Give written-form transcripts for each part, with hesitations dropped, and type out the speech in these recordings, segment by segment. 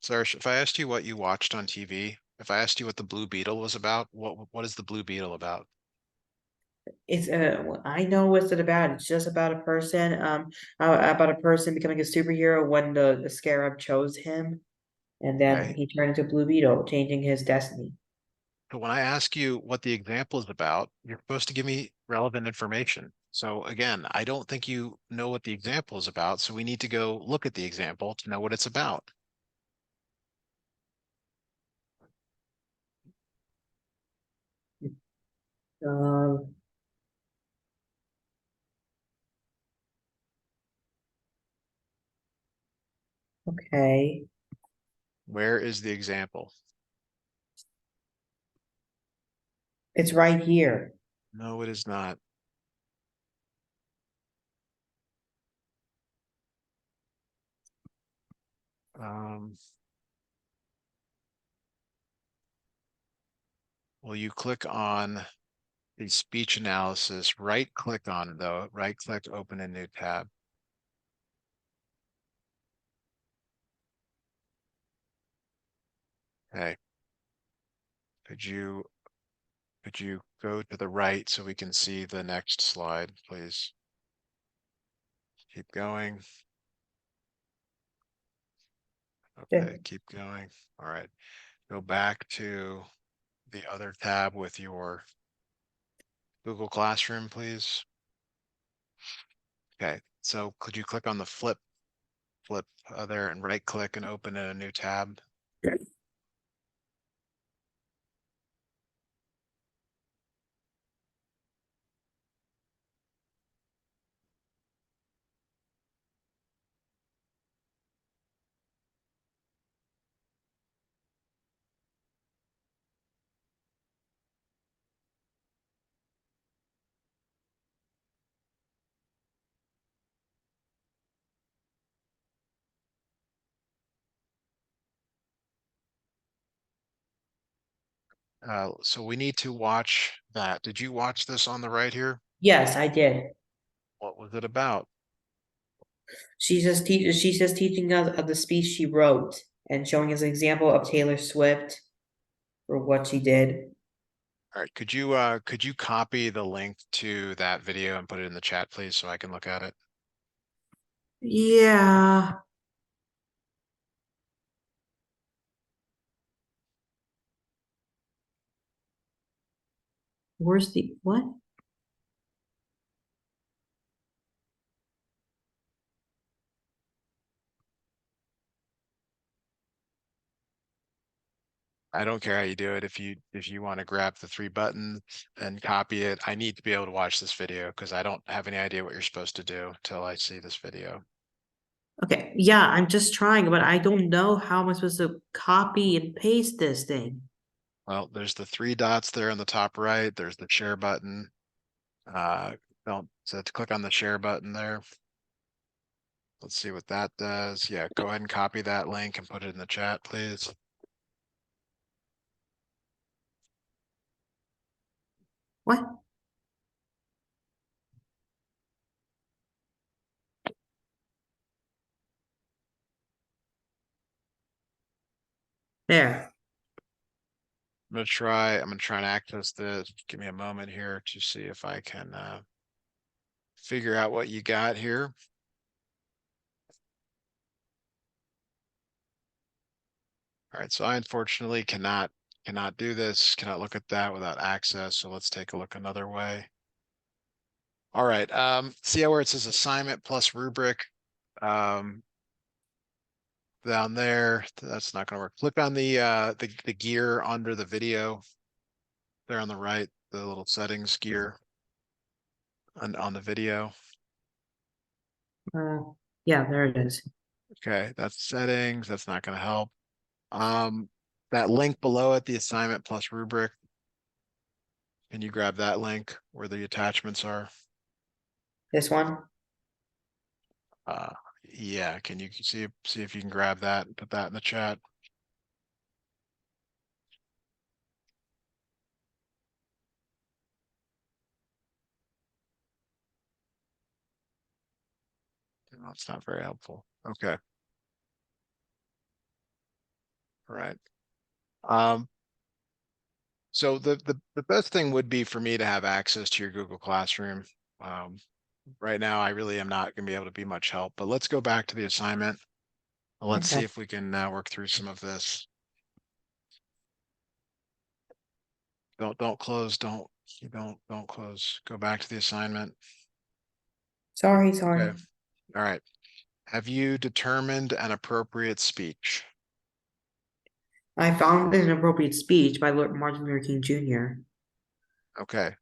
Sourish, if I asked you what you watched on TV, if I asked you what the Blue Beetle was about, what is the Blue Beetle about? It's I know what's it about. It's just about a person, about a person becoming a superhero when the scarab chose him, and then Okay. he turned into Blue Beetle, changing his destiny. So when I ask you what the example is about, you're supposed to give me relevant information. So again, I don't think you know what the example is about, so we need to go look at the example to know what it's about. Um, okay, Where is the example? it's right here. No, it is not. Um, well, you click on the speech analysis, right click on it though, right click, open a new tab. Okay. Could you could you go to the right so we can see the next slide, please? Keep going. Yeah. Okay, keep going. All right. Go back to the other tab with your Google Classroom, please. Okay, so could you click on the flip there and right click and open in a new tab? So we need to watch that. Did you watch this on the right here? Yes, I did. What was it about? She's just teaching us of the speech she wrote and showing us an example of Taylor Swift for what she did. All right, could you copy the link to that video and put it in the chat, please, so I can look at it? Yeah. Where's the what? I don't care how you do it. If you want to grab the three buttons and copy it, I need to be able to watch this video because I don't have any idea what you're supposed to do till I see this video. Okay, yeah, I'm just trying, but I don't know how am I supposed to copy and paste this thing. Well, there's the three dots there on the top right. There's the share button. Don't so to click on the share button there. Let's see what that does. Yeah, go ahead and copy that link and put it in the chat, please. What? There. I'm gonna try and access this. Give me a moment here to see if I can figure out what you got here. All right, so I unfortunately cannot do this, cannot look at that without access. So let's take a look another way. All right, see how where it says assignment plus rubric down there? That's not gonna work. Click on the gear under the video there on the right, the little settings gear on the video. Uh, yeah, there it is. Okay, that's settings. That's not gonna help. Um, that link below it, the assignment plus rubric. Can you grab that link where the attachments are? This one? Uh, yeah, can you see if you can grab that and put that in the chat? No, it's not very helpful. Okay. All right. Um, so the best thing would be for me to have access to your Google Classroom. Um, right now, I really am not going to be able to be much help, but let's go back to the assignment. Let's see Okay. if we can work through some of this. Don't close. Don't close. Go back to the assignment. Sorry, Okay. sorry. All right. Have you determined an appropriate speech? I found an appropriate speech by Martin Luther King Jr. Okay.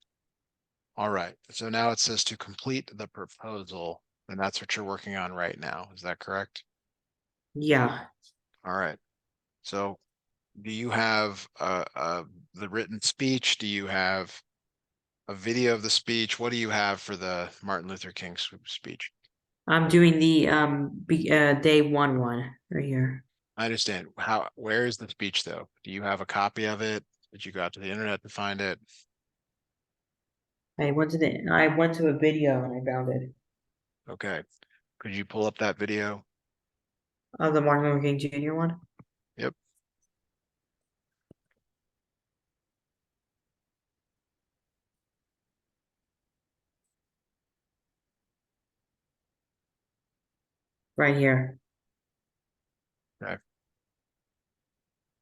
All right. So now it says to complete the proposal, and that's what you're working on right now. Is that correct? Yeah. All right. So do you have the written speech? Do you have a video of the speech? What do you have for the Martin Luther King speech? I'm doing the day one right here. I understand. Where is the speech though? Do you have a copy of it? Did you go out to the internet to find it? I went to a video and I found it Okay. Could you pull up that video? of the Martin Luther King Jr. one Yep. right here. Okay.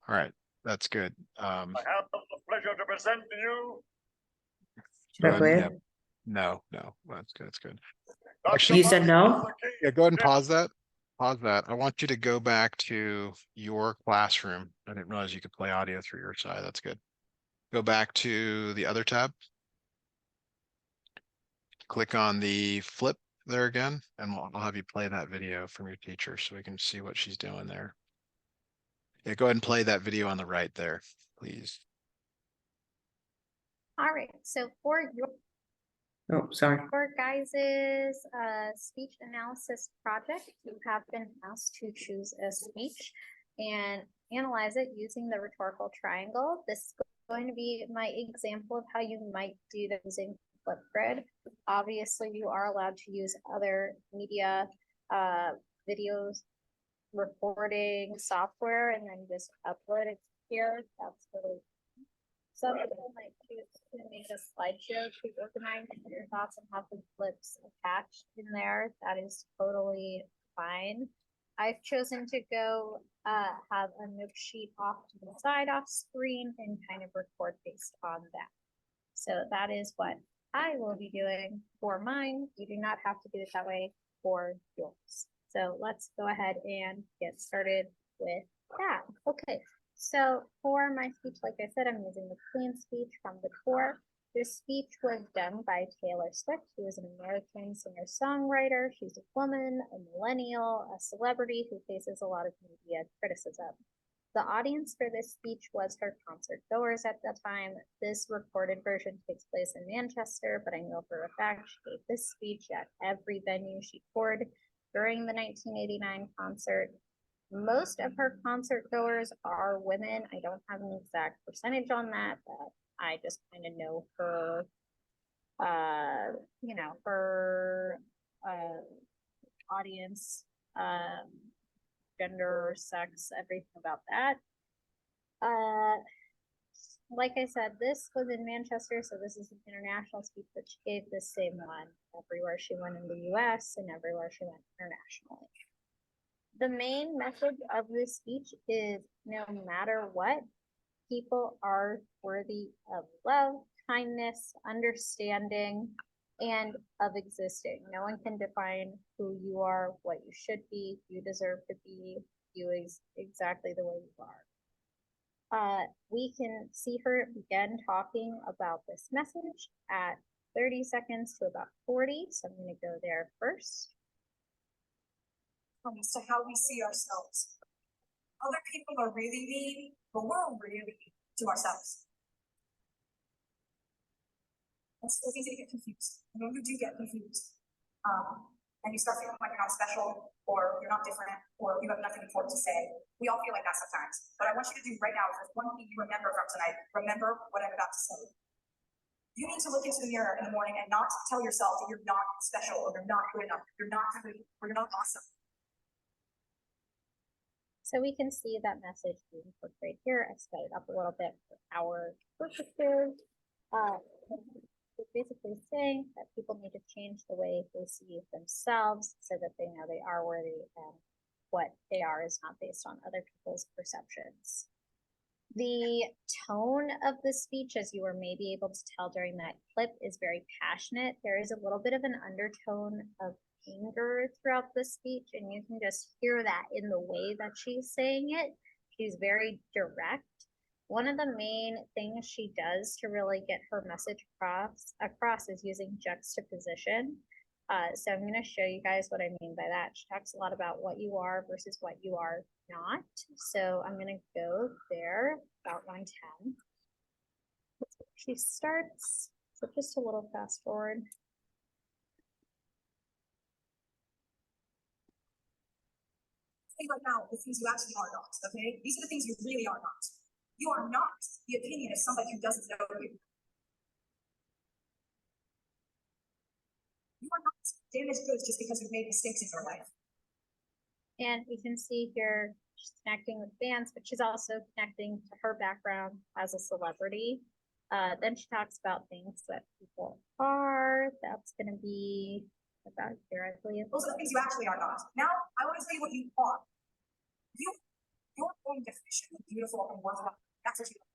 All right. That's good. I have the pleasure to present to you Should Go I ahead. play Yeah. it? No. Well, that's good. That's good. Dr. Actually, You said Martin no? Luther King yeah, go ahead and Jr. pause that. Pause that. I want you to go back to your classroom. I didn't realize you could play audio through your side. That's good. Go back to the other tab. Click on the flip there again, and I'll have you play that video from your teacher so we can see what she's doing there. Yeah, go ahead and play that video on the right there, please. All right, so for your Oh, sorry. guys's speech analysis project, you have been asked to choose a speech and analyze it using the rhetorical triangle. This is going to be my example of how you might do that using Flipgrid. Obviously, you are allowed to use other media, videos, recording software, and then just upload it here. That's really some people might choose to make a slideshow to organize your thoughts and have the clips attached in there. That is totally fine. I've chosen to go have a note sheet off to the side off screen and kind of record based on that. So that is what I will be doing for mine. You do not have to do it that way for yours. So let's go ahead and get started with that. Okay, so for my speech, like I said, I'm using the Queen speech from the tour. This speech was done by Taylor Swift, who is an American singer-songwriter. She's a woman, a millennial, a celebrity who faces a lot of media criticism. The audience for this speech was her concert goers at the time. This recorded version takes place in Manchester, but I know for a fact she gave this speech at every venue she toured during the 1989 concert. Most of her concert goers are women. I don't have an exact percentage on that, but I just kind of know her, her audience, gender, sex, everything about that. Like I said, this was in Manchester, so this is an international speech, but she gave the same one everywhere she went in the US and everywhere she went internationally. The main message of this speech is no matter what, people are worthy of love, kindness, understanding, and of existing. No one can define who you are, what you should be. You deserve to be you exactly the way you are. We can see her begin talking about this message at 30 seconds to about 40. So I'm going to go there first. Comes to how we see ourselves. Other people are really mean, but we're really mean to ourselves. It's so easy to get confused. And when you do get confused, and you start feeling like you're not special, or you're not different, or you have nothing important to say, we all feel like that sometimes. But I want you to do right now, if there's one thing you remember from tonight, remember what I'm about to say. You need to look into the mirror in the morning and not tell yourself that you're not special, or you're not good enough, you're not good, or you're not awesome. So we can see that message being portrayed here. I sped it up a little bit for our purposes. It's basically saying that people need to change the way they see themselves so that they know they are worthy and what they are is not based on other people's perceptions. The tone of the speech, as you were maybe able to tell during that clip, is very passionate. There is a little bit of an undertone of anger throughout the speech, and you can just hear that in the way that she's saying it. She's very direct. One of the main things she does to really get her message across is using juxtaposition. So I'm going to show you guys what I mean by that. She talks a lot about what you are versus what you are not. So I'm going to go there, about line 10. She starts, so just a little fast forward. Say right now the things you actually are not, okay? These are the things you really are not. You are not the opinion of somebody who doesn't know you. You are not damaged goods just because you've made mistakes in your life. And we can see here she's connecting with fans, but she's also connecting to her background as a celebrity. Then she talks about things that people are. That's going to be about here, I believe. Those are the things you actually are not. Now, I want to tell you what you are. Your own definition of beautiful and worthwhile. That's what you are.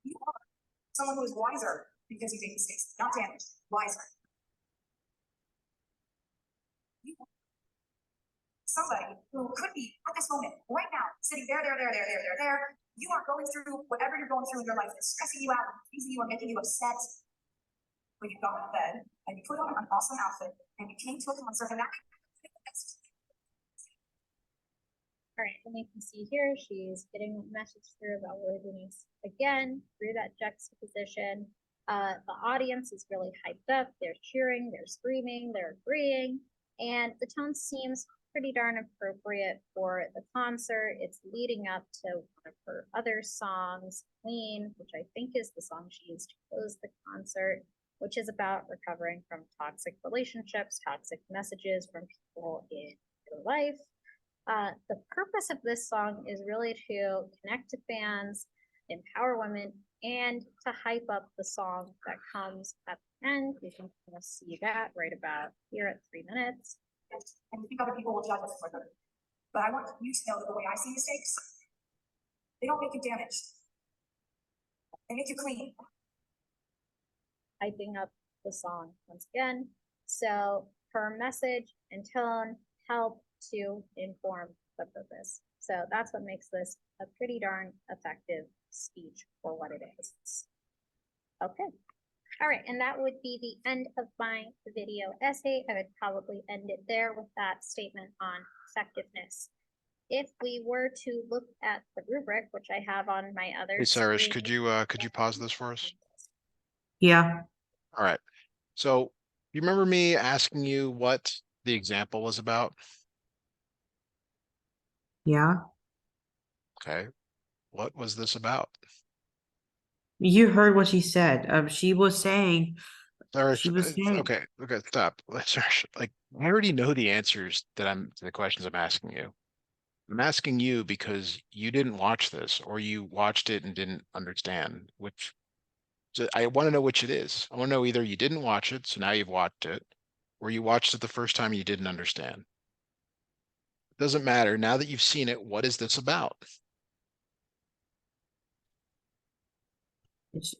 You are someone who is wiser because you made mistakes, not damaged, wiser. You are somebody who could be at this moment, right now, sitting there. You are going through whatever you're going through in your life that's stressing you out, confusing you, or making you upset. But you got out of bed and you put on an awesome outfit and you came to a concert and that. All right, and you can see here she's getting a message through about worthiness again through that juxtaposition. The audience is really hyped up. They're cheering, they're screaming, they're agreeing, and the tone seems pretty darn appropriate for the concert. It's leading up to one of her other songs, Queen, which I think is the song she used to close the concert, which is about recovering from toxic relationships, toxic messages from people in your life. The purpose of this song is really to connect to fans, empower women, and to hype up the song that comes at the end. You can kind of see that right about here at 3 minutes. And you think other people will judge us for them. But I want you to know that the way I see mistakes, they don't make you damaged. They make you clean. Hyping up the song once again. So her message and tone help to inform the purpose. So that's what makes this a pretty darn effective speech for what it is. Okay. All right, and that would be the end of my video essay. I would probably end it there with that statement on effectiveness. If we were to look at the rubric, which I have on my other Hey, Sourish, screen, could you pause this for us? Yeah, All right. So you remember me asking you what the example was about? yeah. Okay. What was this about? You heard what she said. She was saying, Sourish, she was saying, okay, stop. Sourish, like, I already know the answers to the questions I'm asking you. I'm asking you because you didn't watch this or you watched it and didn't understand, which so I want to know which it is. I want to know either you didn't watch it, so now you've watched it, or you watched it the first time and you didn't understand. It doesn't matter. Now that you've seen it, what is this about?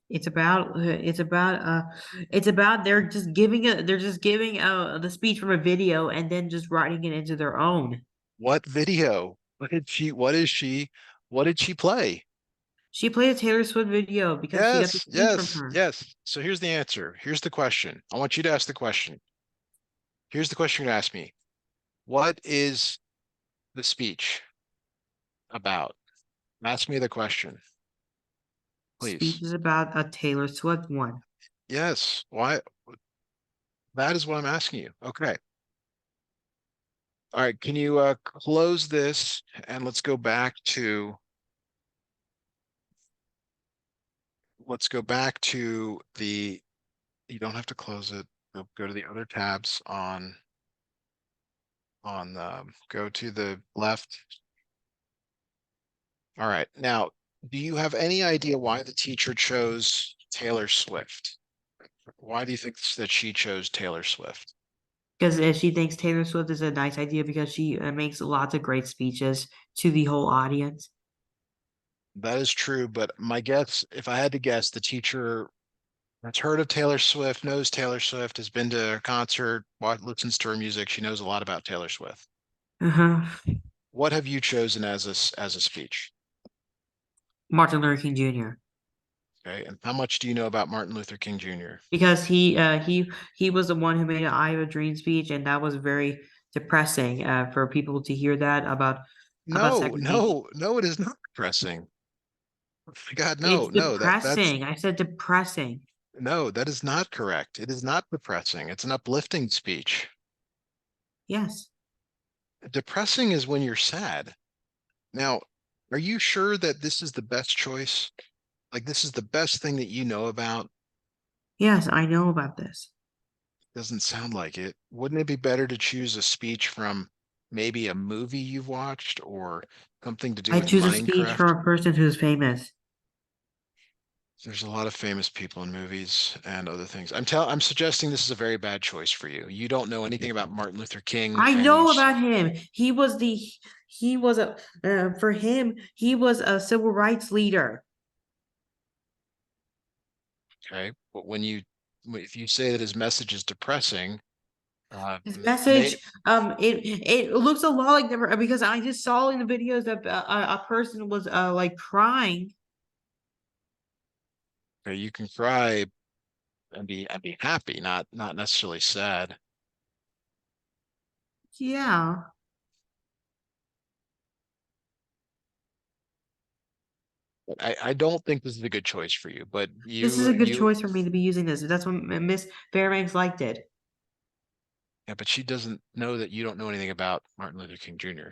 it's about they're just giving the speech from a video and then just writing it into their own. What video? What did she play? She played a Taylor Swift video because she got the speech from her. Yes. So here's the answer. Here's the question. I want you to ask the question. Here's the question you ask me. What is the speech about? Ask me the question, Speech please. is about a Taylor Swift one. Yes. Why? That is what I'm asking you. Okay. All right. Can you close this and let's go back to the, you don't have to close it. Go to the other tabs on go to the left. All right, now, do you have any idea why the teacher chose Taylor Swift? Why do you think that she chose Taylor Swift? Because she thinks Taylor Swift is a nice idea because she makes lots of great speeches to the whole audience. That is true, but my guess, if I had to guess, the teacher has heard of Taylor Swift, knows Taylor Swift, has been to a concert, listens to her music. She knows a lot about Taylor Swift. Uh-huh. What have you chosen as a speech? Martin Luther King Jr. Okay, and how much do you know about Martin Luther King Jr.? Because he was the one who made an I Have a Dream speech, and that was very depressing for people to hear that about No, segregation. no, it is not depressing. Oh my God, It's no, that's depressing. I said depressing. no, that is not correct. It is not depressing. It's an uplifting speech. Yes. Depressing is when you're sad. Now, are you sure that this is the best choice? Like this is the best thing that you know about? Yes, I know about this. Doesn't sound like it. Wouldn't it be better to choose a speech from maybe a movie you've watched or something to do I with choose a speech Minecraft? from a person who's famous. There's a lot of famous people in movies and other things. I'm suggesting this is a very bad choice for you. You don't know anything about Martin Luther King I and know about him. He was a for him, he was a civil rights leader. okay, but if you say that his message is depressing, His may message, it looks a lot like them because I just saw in the videos that a person was like crying. okay, you can cry and be happy, not necessarily sad. Yeah, But I don't think this is a good choice for you. But this is you a good you choice for me to be using this. That's what Miss Fairbanks liked it. yeah, but she doesn't know that you don't know anything about Martin Luther King Jr.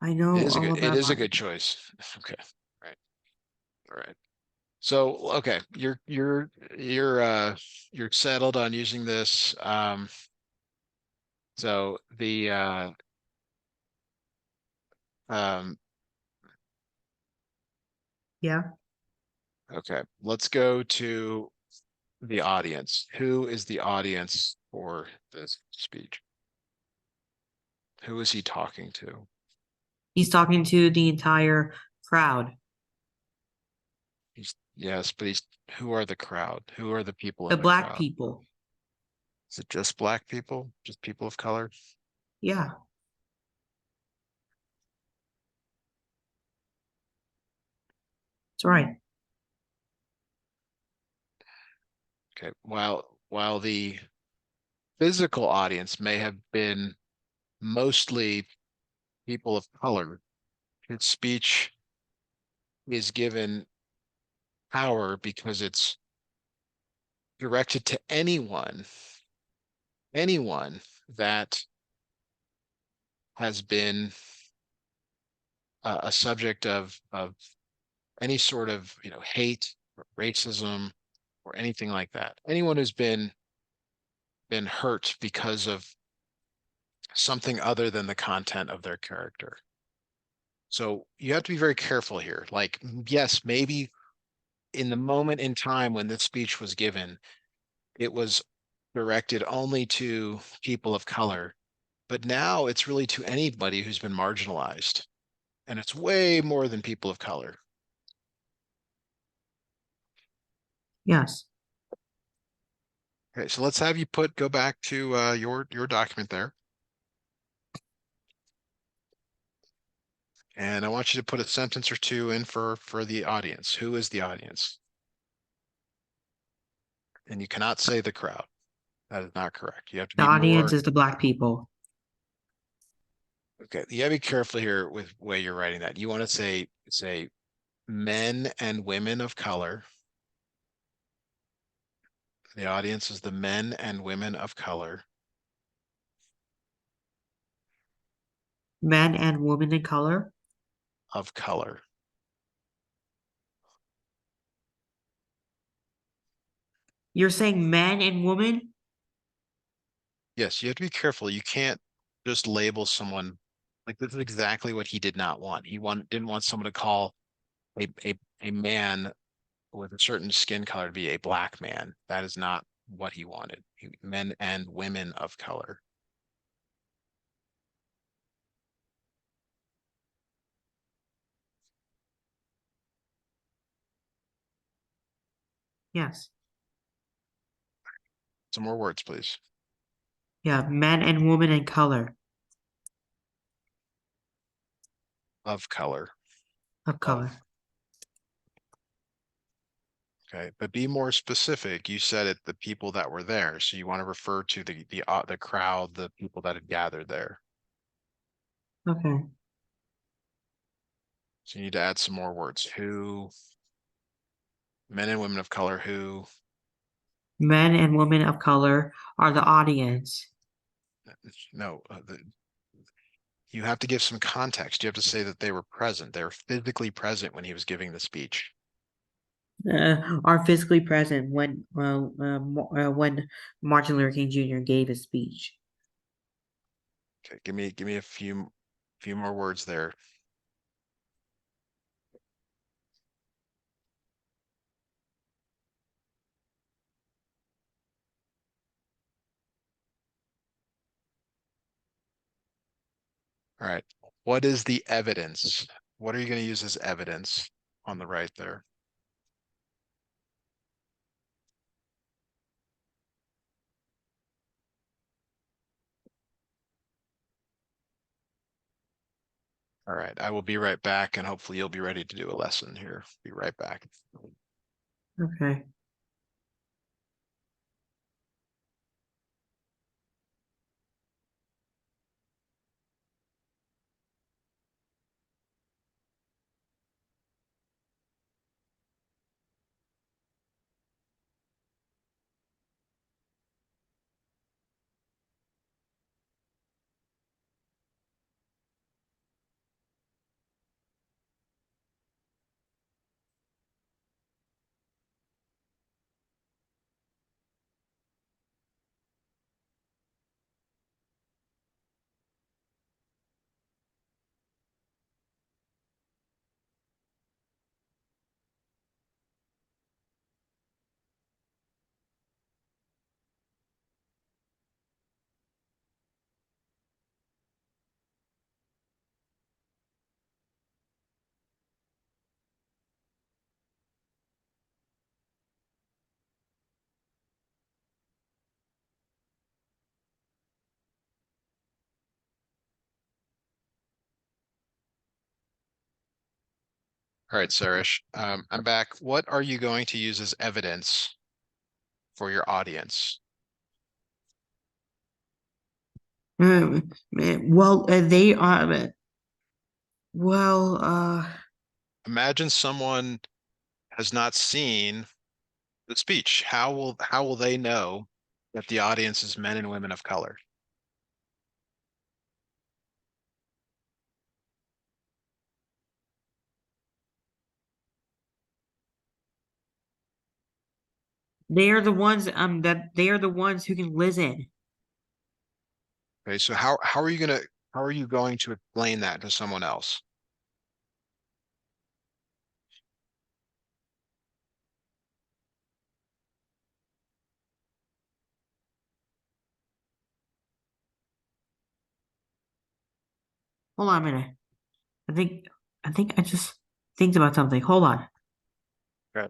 I know all It about is a Martin. good choice. Okay. All right. So okay, you're settled on using this. So the um Yeah, okay, let's go to the audience. Who is the audience for this speech? Who is he talking to? he's talking to the entire crowd, Yes, but who are the crowd? Who are the people the in the black crowd? people. Is it just black people? Just people of color? Yeah, that's right. Okay. While the physical audience may have been mostly people of color, his speech is given power because it's directed to anyone that has been a subject of any sort of hate or racism or anything like that. Anyone who's been hurt because of something other than the content of their character. So you have to be very careful here. Like, yes, maybe in the moment in time when this speech was given, it was directed only to people of color, but now it's really to anybody who's been marginalized. And it's way more than people of color. Yes. Okay, so let's have you go back to your document there. And I want you to put a sentence or two in for the audience. Who is the audience? And you cannot say the crowd. That is not correct. You have to The be audience more is the black people. okay. You gotta be careful here with the way you're writing that. You want to say men and women of color. The audience is the men and women of color. Men and women in color. Of color. You're saying men and women? Yes, you have to be careful. You can't just label someone, like this is exactly what he did not want. Didn't want someone to call a man with a certain skin color to be a black man. That is not what he wanted. Men and women of color. Yes. Some more words, please. Yeah, men and women in color. Of color. Of color. Okay, but be more specific. You said it, the people that were there. So you want to refer to the crowd, the people that had gathered there. Okay. So you need to add some more words. Who, men and women of color, who, Men and women of color are the audience. no, you have to give some context. You have to say that they were present. They were physically present when he was giving the speech. Are physically present when when Martin Luther King Jr. gave his speech. Okay, give me a few more words there. All right. What is the evidence? What are you going to use as evidence on the right there? All right. I will be right back and hopefully you'll be ready to do a lesson here. Be right back. Okay. All right, Sourish, I'm back. What are you going to use as evidence for your audience? Well, they are. Well, Imagine someone has not seen the speech. How will they know that the audience is men and women of color? they are the ones that they are the ones who can listen. Okay, so how are you going to explain that to someone else? Hold on a minute. I think I just think about something. Hold on. Okay.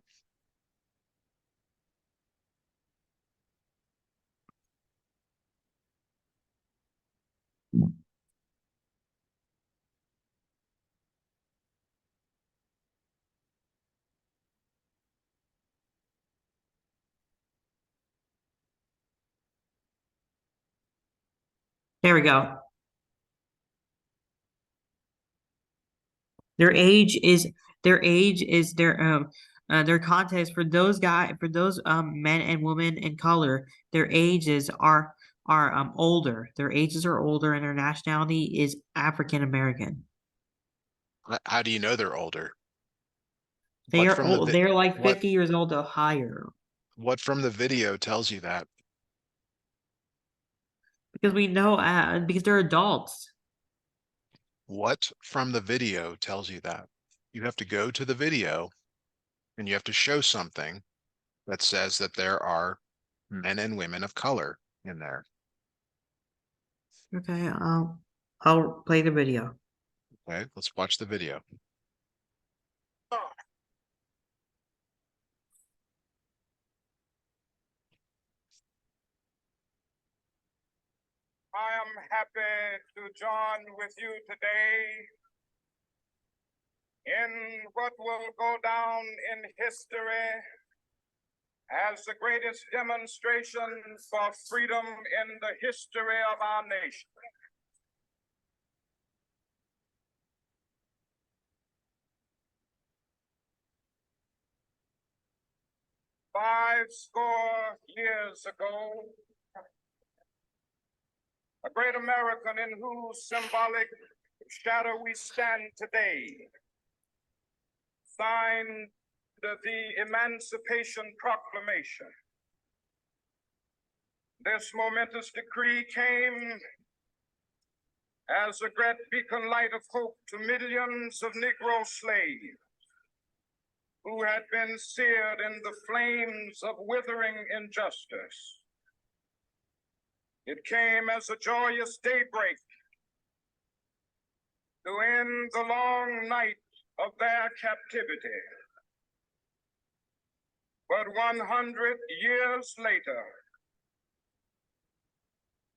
There we go. Their age is their context for those men and women in color. Their ages are older. Their ages are older, and their nationality is African American. How do you know they're older? They What are from the old. They're like what 50 years old or higher. what from the video tells you that? Because we know, because they're adults. What from the video tells you that? You have to go to the video and you have to show something that says that there are men and women of color in there. Okay, I'll play the video. Okay, let's watch the video. I am happy to join with you today in what will go down in history as the greatest demonstration for freedom in the history of our nation. Five score years ago, a great American in whose symbolic shadow we stand today signed the Emancipation Proclamation. This momentous decree came as a great beacon light of hope to millions of Negro slaves who had been seared in the flames of withering injustice. It came as a joyous daybreak to end the long night of their captivity. But 100 years later,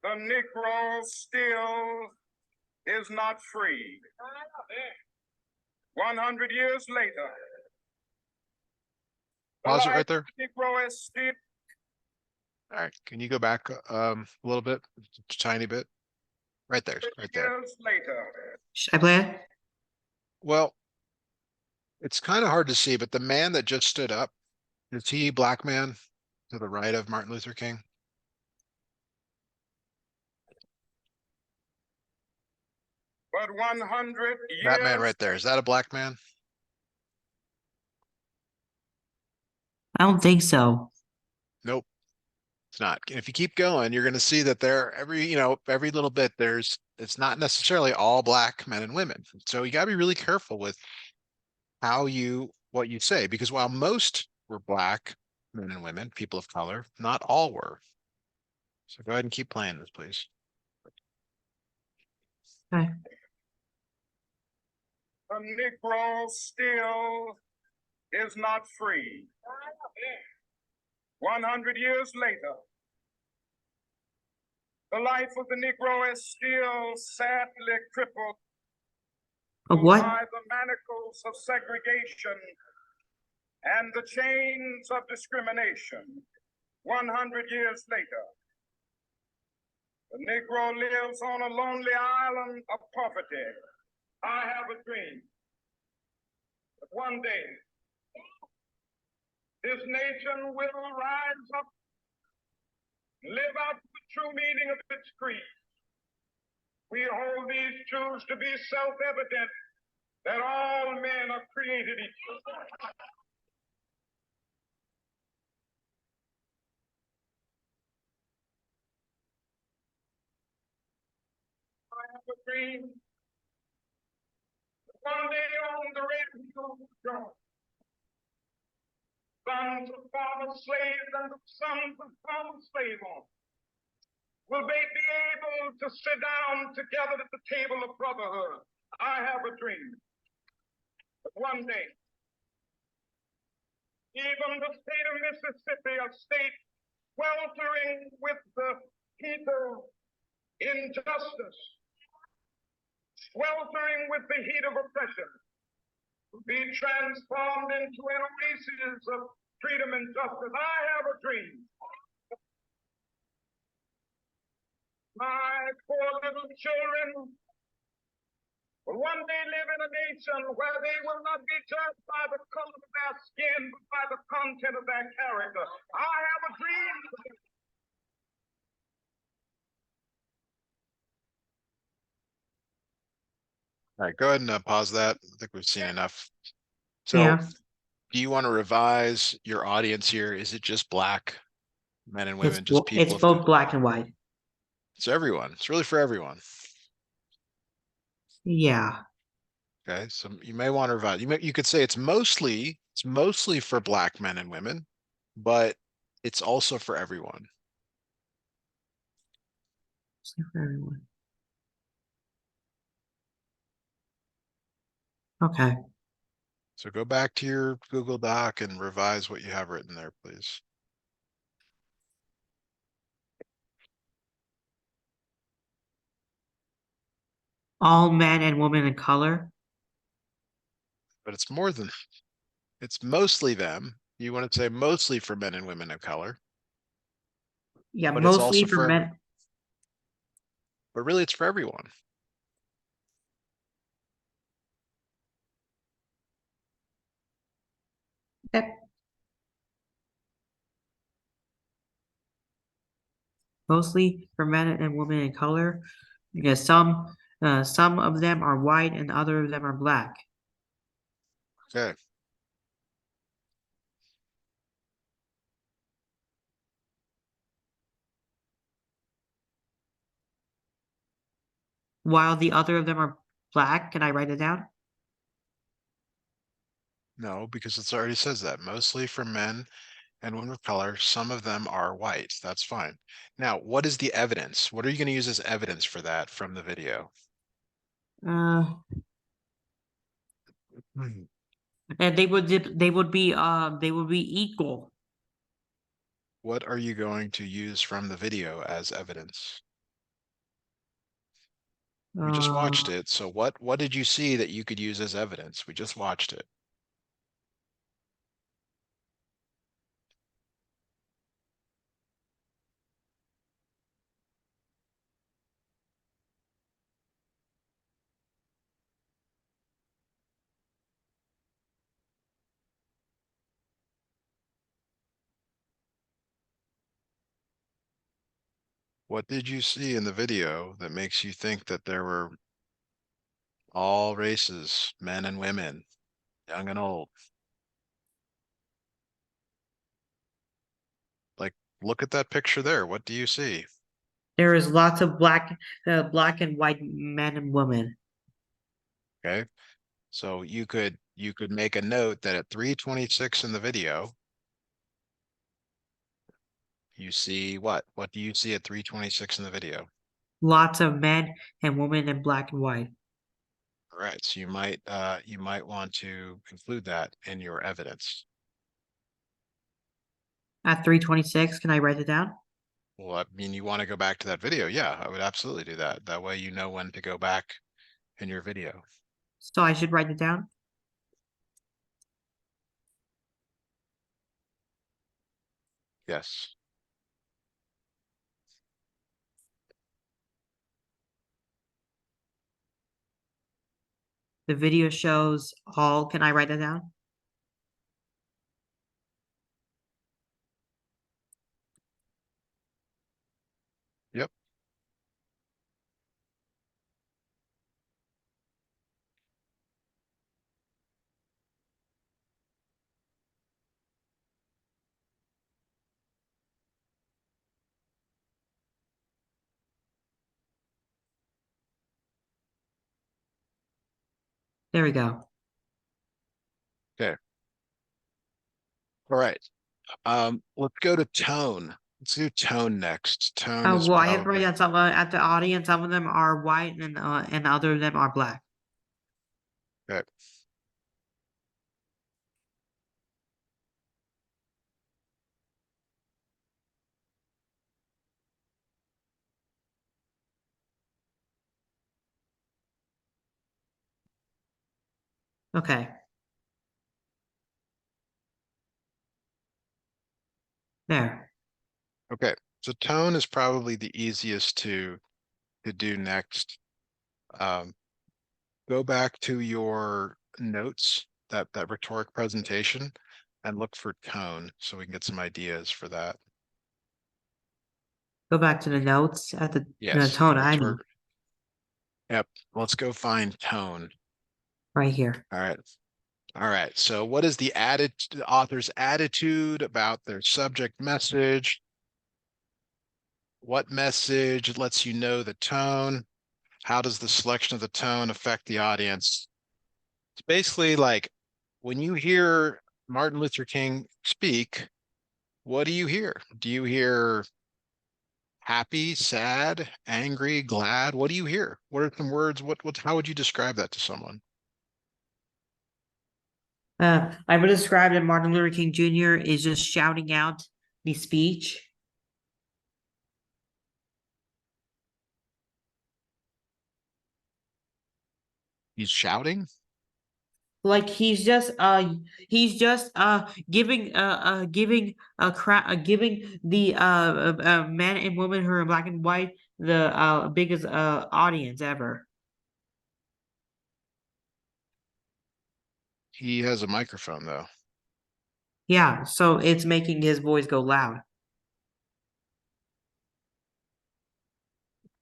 the Negro still is not free. 100 years later, the Pause it life right there. of the Negro is still. All right, can you go back a little bit, just a tiny bit? Right there, right there. Years later, Should I play it? Well, it's kind of hard to see, but the man that just stood up, is he black man to the right of Martin Luther King? but 100 That man years right there, is that a black man? I don't think so. Nope, it's not. And if you keep going, you're gonna see that there, every little bit, it's not necessarily all black men and women. So you gotta be really careful with what you say, because while most were black men and women, people of color, not all were. So go ahead and keep playing this, please. Okay. the Negro still is not free. 100 years later, the life of the Negro is still sadly crippled Of what? by the manacles of segregation and the chains of discrimination. 100 years later, the Negro lives on a lonely island of poverty. I have a dream that one day this nation will rise up, live out the true meaning of its creed. We hold these truths to be self-evident, that all men are created equal. I have a dream that one day on the red hills of Georgia, sons of former slaves and the sons of former slave owners will they be able to sit down together at the table of brotherhood. I have a dream that one day, even the state of Mississippi, a state sweltering with the heat of injustice, sweltering with the heat of oppression, will be transformed into an oasis of freedom and justice. I have a dream. My poor little children will one day live in a nation where they will not be judged by the color of their skin, but by the content of their character. I have a dream. All right, go ahead and pause that. I think we've seen enough. So Yeah. do you want to revise your audience here? Is it just black men and It's women, just people it's of both black and white. It's everyone. It's really for everyone. Yeah. Okay, so you may want to revise. You could say it's mostly for black men and women, but it's also for everyone. Same for everyone. Okay. So go back to your Google Doc and revise what you have written there, please. All men and women in color. But it's more than, it's mostly them. You want to say mostly for men and women of color, Yeah, but it's also mostly for for, men. but really it's for everyone. Okay. Mostly for men and women in color. Because some of them are white and other of them are black. Okay. While the other of them are black. Can I write it down? No, because it's already says that mostly for men and women of color. Some of them are white. That's fine. Now, what is the evidence? What are you going to use as evidence for that from the video? Uh, Hmm. and they would be equal. What are you going to use from the video as evidence? We just watched Uh, it. So what did you see that you could use as evidence? We just watched it. What did you see in the video that makes you think that there were all races, men and women, young and old? Like, look at that picture there. What do you see? there is lots of black and white men and women. Okay. So you could make a note that at 3:26 in the video, you see what? What do you see at 3:26 in the video? Lots of men and women in black and white. All right, so you might want to include that in your evidence. At 3:26, can I write it down? Well, I mean, you want to go back to that video? Yeah, I would absolutely do that. That way you know when to go back in your video. So I should write it down? Yes. The video shows all, can I write it down? Yep. There we go. Okay. All right. Let's go to tone. Let's do tone next. Tone is Well, I have to write probably, down some at the audience. Some of them are white and other of them are black. okay. Okay. There. Okay. So tone is probably the easiest to do next. Um, go back to your notes, that rhetoric presentation, and look for tone so we can get some ideas for that. Go back to the notes at the Yes, tone. I know. rhetoric. Yep. Let's go find tone. Right here. All right. All right. So what is the author's attitude about their subject message? What message lets you know the tone? How does the selection of the tone affect the audience? It's basically like when you hear Martin Luther King speak, what do you hear? Do you hear happy, sad, angry, glad? What do you hear? What are some words? How would you describe that to someone? I would describe that Martin Luther King Jr. is just shouting out the speech. He's shouting? Like he's just giving the men and women who are black and white the biggest audience ever. He has a microphone though. Yeah, so it's making his voice go loud.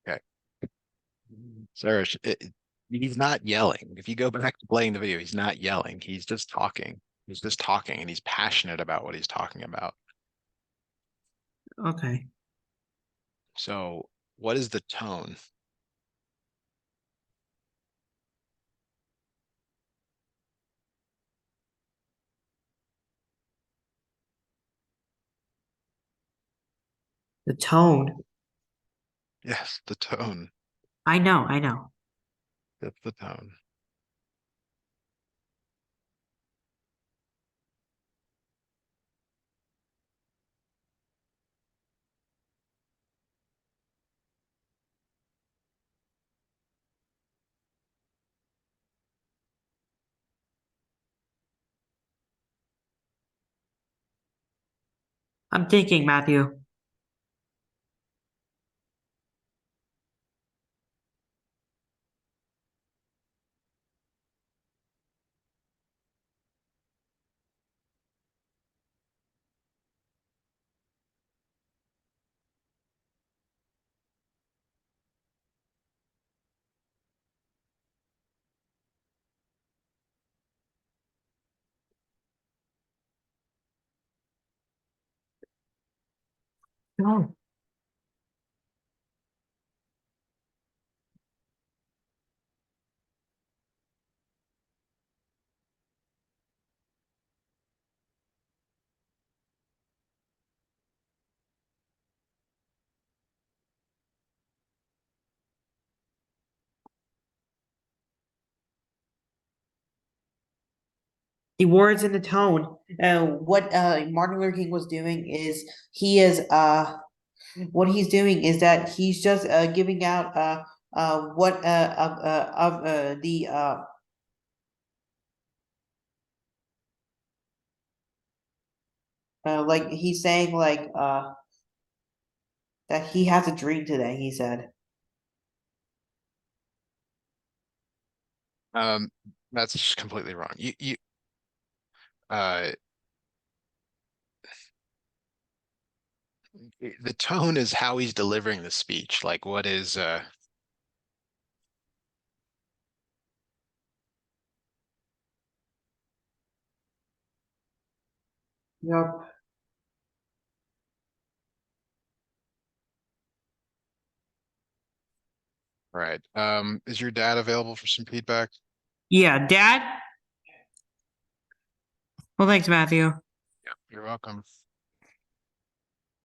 Okay. Sourish, he's not yelling. If you go back to playing the video, he's not yelling. He's just talking. He's just talking and he's passionate about what he's talking about. Okay. So what is the tone? The tone. Yes, the tone. I know. That's the tone. I'm thinking, Matthew. No. The words and the tone. What Martin Luther King was doing is he is what he's doing is that he's just giving out what of the like he's saying like that he has a dream today, he said. Um, that's just completely wrong. Uh, the tone is how he's delivering the speech. Like what is, Yep. right. Is your dad available for some feedback? Yeah, Dad. Well, thanks, Matthew. Yeah, you're welcome.